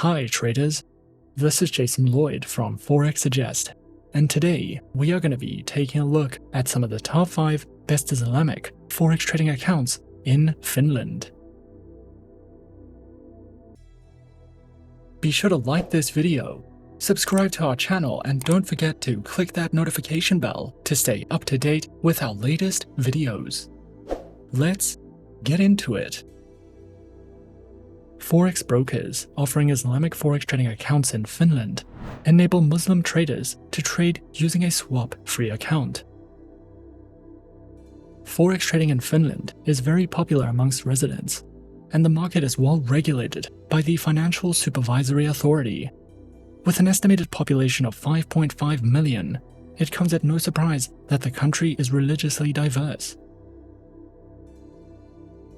Hi traders, this is Jason Lloyd from Forexsuggest, and today we are going to be taking a look at some of the top 5 best Islamic Forex trading accounts in Finland. Be sure to like this video, subscribe to our channel, and don't forget to click that notification bell to stay up to date with our latest videos. Let's get into it. Forex brokers offering Islamic Forex trading accounts in Finland enable Muslim traders to trade using a swap-free account. Forex trading in Finland is very popular amongst residents, and the market is well regulated by the Financial Supervisory Authority. With an estimated population of 5.5 million, it comes at no surprise that the country is religiously diverse.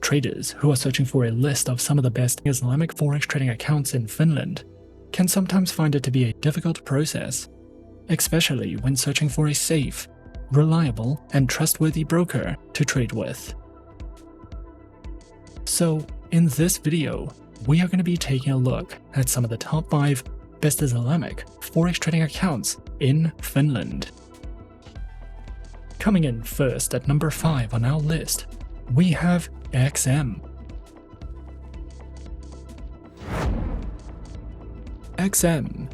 Traders who are searching for a list of some of the best Islamic Forex trading accounts in Finland can sometimes find it to be a difficult process, especially when searching for a safe, reliable, and trustworthy broker to trade with. So, in this video, we are going to be taking a look at some of the top 5 best Islamic Forex trading accounts in Finland. Coming in first at number 5 on our list, we have XM. XM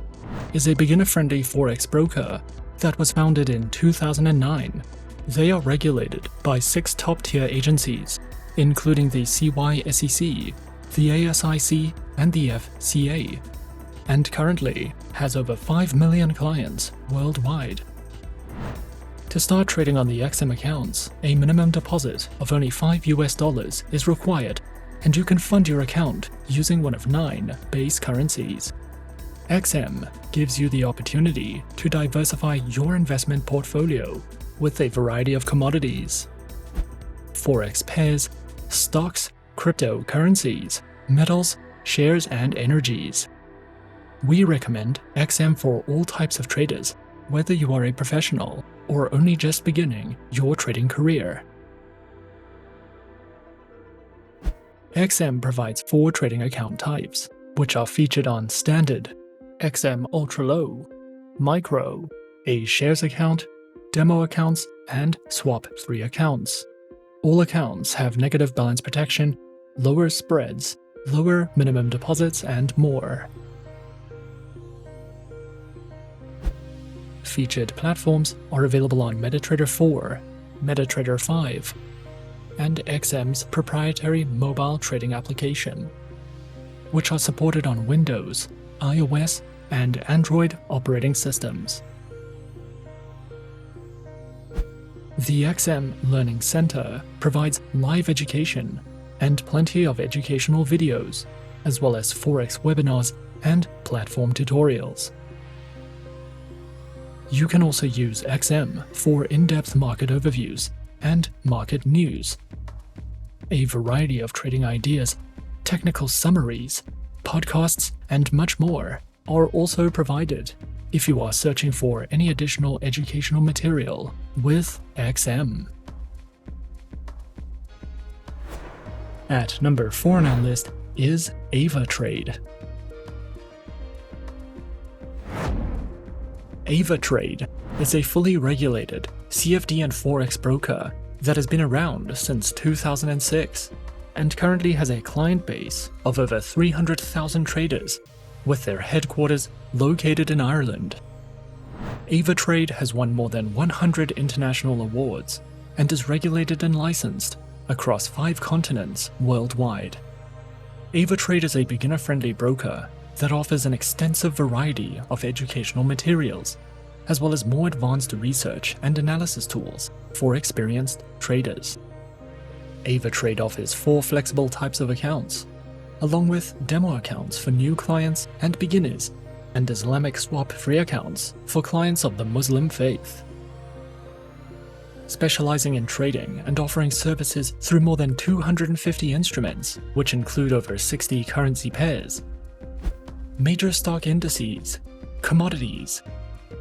is a beginner-friendly Forex broker that was founded in 2009. They are regulated by 6 top-tier agencies, including the CySEC, the ASIC, and the FCA, and currently has over 5 million clients worldwide. To start trading on the XM accounts, a minimum deposit of only $5 is required, and you can fund your account using one of 9 base currencies. XM gives you the opportunity to diversify your investment portfolio with a variety of commodities, Forex pairs, stocks, cryptocurrencies, metals, shares, and energies. We recommend XM for all types of traders, whether you are a professional or only just beginning your trading career. XM provides 4 trading account types, which are featured on Standard, XM Ultra Low, Micro, a Shares account, Demo accounts, and Swap-free accounts. All accounts have negative balance protection, lower spreads, lower minimum deposits, and more. Featured platforms are available on MetaTrader 4, MetaTrader 5, and XM's proprietary mobile trading application, which are supported on Windows, iOS, and Android operating systems. The XM Learning Center provides live education and plenty of educational videos, as well as Forex webinars and platform tutorials. You can also use XM for in-depth market overviews and market news. A variety of trading ideas, technical summaries, podcasts, and much more are also provided if you are searching for any additional educational material with XM. At number 4 on our list is Avatrade. Avatrade is a fully regulated CFD and Forex broker that has been around since 2006 and currently has a client base of over 300,000 traders, with their headquarters located in Ireland. Avatrade has won more than 100 international awards and is regulated and licensed across 5 continents worldwide. Avatrade is a beginner-friendly broker that offers an extensive variety of educational materials, as well as more advanced research and analysis tools for experienced traders. Avatrade offers 4 flexible types of accounts, along with demo accounts for new clients and beginners, and Islamic swap-free accounts for clients of the Muslim faith. Specializing in trading and offering services through more than 250 instruments, which include over 60 currency pairs, major stock indices, commodities,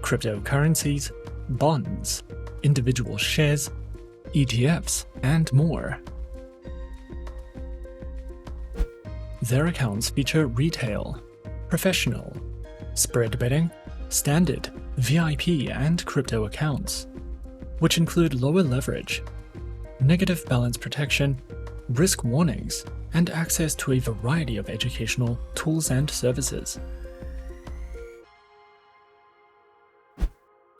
cryptocurrencies, bonds, individual shares, ETFs, and more. Their accounts feature retail, professional, spread betting, standard, VIP, and crypto accounts, which include lower leverage, negative balance protection, risk warnings, and access to a variety of educational tools and services.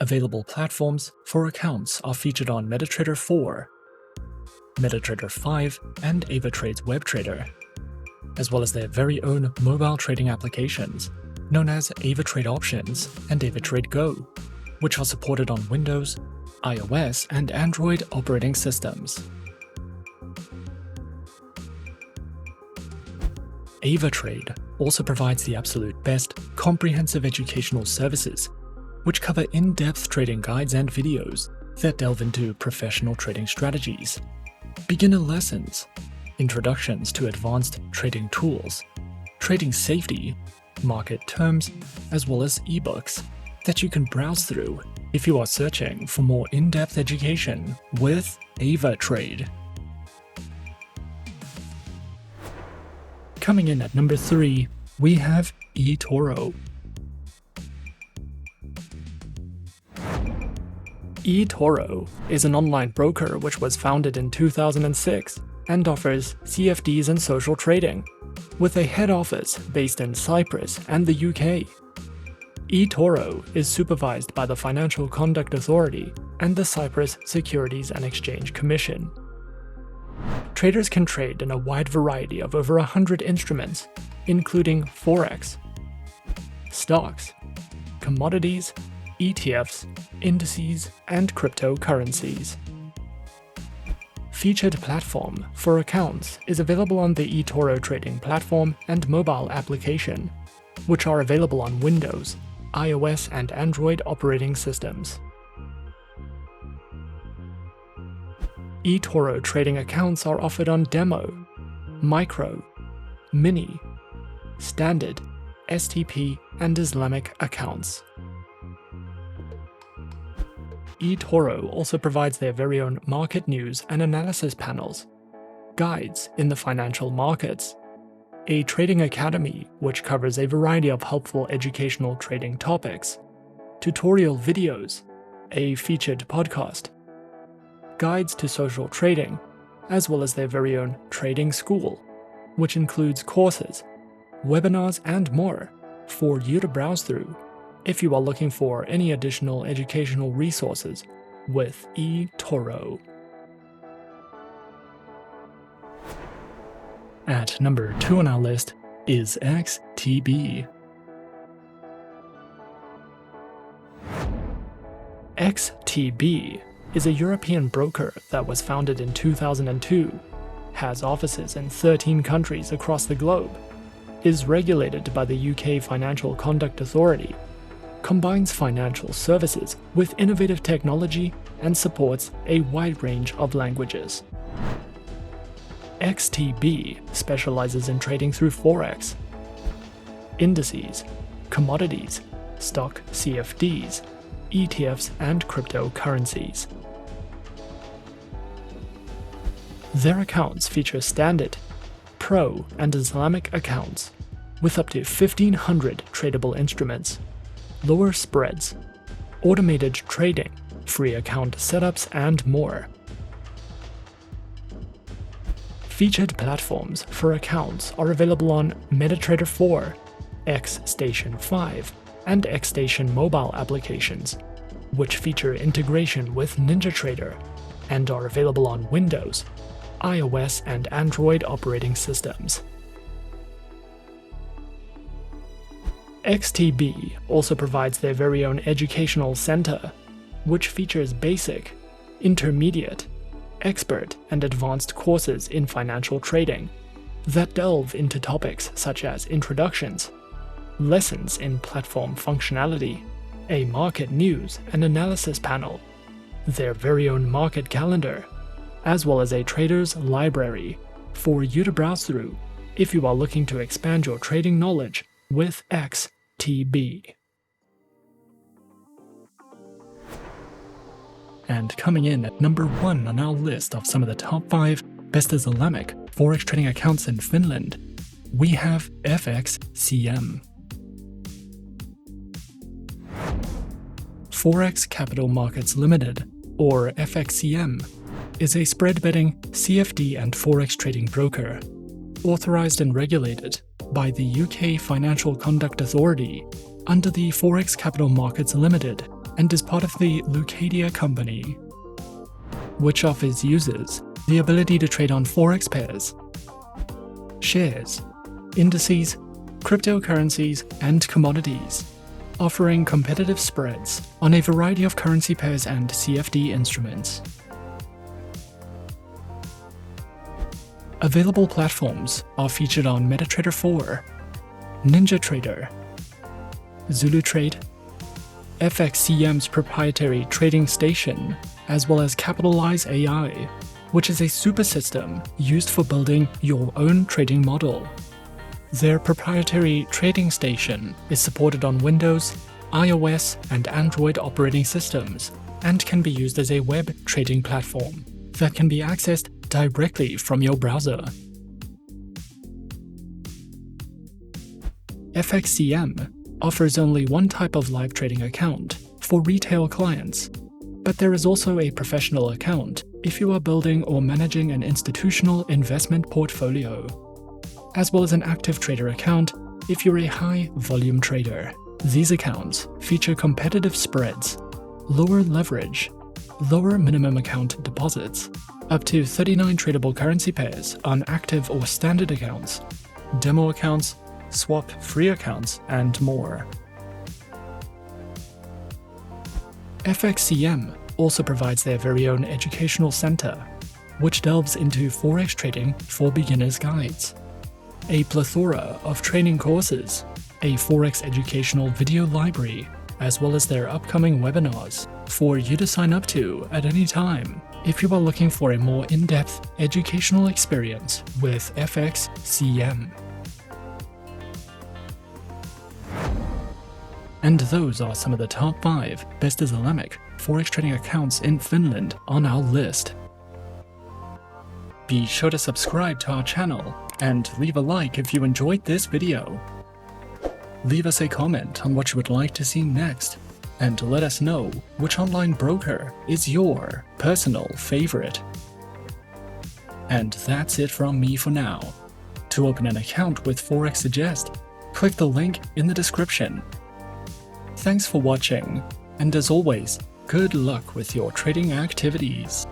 Available platforms for accounts are featured on MetaTrader 4, MetaTrader 5, and Avatrade's WebTrader, as well as their very own mobile trading applications, known as Avatrade Options and Avatrade Go, which are supported on Windows, iOS, and Android operating systems. Avatrade also provides the absolute best comprehensive educational services, which cover in-depth trading guides and videos that delve into professional trading strategies, beginner lessons, introductions to advanced trading tools, trading safety, market terms, as well as ebooks that you can browse through if you are searching for more in-depth education with Avatrade. Coming in at number 3, we have eToro. eToro is an online broker which was founded in 2006 and offers CFDs and social trading, with a head office based in Cyprus and the UK. eToro is supervised by the Financial Conduct Authority and the Cyprus Securities and Exchange Commission. Traders can trade in a wide variety of over 100 instruments, including Forex, stocks, commodities, ETFs, indices, and cryptocurrencies. Featured platform for accounts is available on the eToro trading platform and mobile application, which are available on Windows, iOS, and Android operating systems. eToro trading accounts are offered on Demo, Micro, Mini, Standard, STP, and Islamic accounts. eToro also provides their very own market news and analysis panels, guides in the financial markets, a trading academy which covers a variety of helpful educational trading topics, tutorial videos, a featured podcast, guides to social trading, as well as their very own trading school, which includes courses, webinars, and more for you to browse through if you are looking for any additional educational resources with eToro. At number 2 on our list is XTB. XTB is a European broker that was founded in 2002, has offices in 13 countries across the globe, is regulated by the UK Financial Conduct Authority, combines financial services with innovative technology, and supports a wide range of languages. XTB specializes in trading through Forex, indices, commodities, stock CFDs, ETFs, and cryptocurrencies. Their accounts feature standard, pro, and Islamic accounts, with up to 1,500 tradable instruments, lower spreads, automated trading, free account setups, and more. Featured platforms for accounts are available on MetaTrader 4, XStation 5, and XStation mobile applications, which feature integration with NinjaTrader and are available on Windows, iOS, and Android operating systems. XTB also provides their very own educational center, which features basic, intermediate, expert, and advanced courses in financial trading that delve into topics such as introductions, lessons in platform functionality, a market news and analysis panel, their very own market calendar, as well as a trader's library for you to browse through if you are looking to expand your trading knowledge with XTB. And coming in at number 1 on our list of some of the top 5 best Islamic Forex trading accounts in Finland, we have FXCM. Forex Capital Markets Limited, or FXCM, is a spread betting CFD and forex trading broker, authorized and regulated by the UK Financial Conduct Authority under the Forex Capital Markets Limited, and is part of the Lucadia Company, which offers users the ability to trade on forex pairs, shares, indices, cryptocurrencies, and commodities, offering competitive spreads on a variety of currency pairs and CFD instruments. Available platforms are featured on MetaTrader 4, NinjaTrader, ZuluTrade, FXCM's proprietary trading station, as well as Capitalize AI, which is a super system used for building your own trading model. Their proprietary trading station is supported on Windows, iOS, and Android operating systems, and can be used as a web trading platform that can be accessed directly from your browser. FXCM offers only one type of live trading account for retail clients, but there is also a professional account if you are building or managing an institutional investment portfolio, as well as an active trader account if you're a high-volume trader. These accounts feature competitive spreads, lower leverage, lower minimum account deposits, up to 39 tradable currency pairs on active or standard accounts, demo accounts, swap-free accounts, and more. FXCM also provides their very own educational center, which delves into forex trading for beginners guides, a plethora of training courses, a forex educational video library, as well as their upcoming webinars for you to sign up to at any time if you are looking for a more in-depth educational experience with FXCM. And those are some of the top 5 best Islamic forex trading accounts in Finland on our list. Be sure to subscribe to our channel and leave a like if you enjoyed this video. Leave us a comment on what you would like to see next, and let us know which online broker is your personal favorite. And that's it from me for now. To open an account with Forexsuggest, click the link in the description. Thanks for watching, and as always, good luck with your trading activities.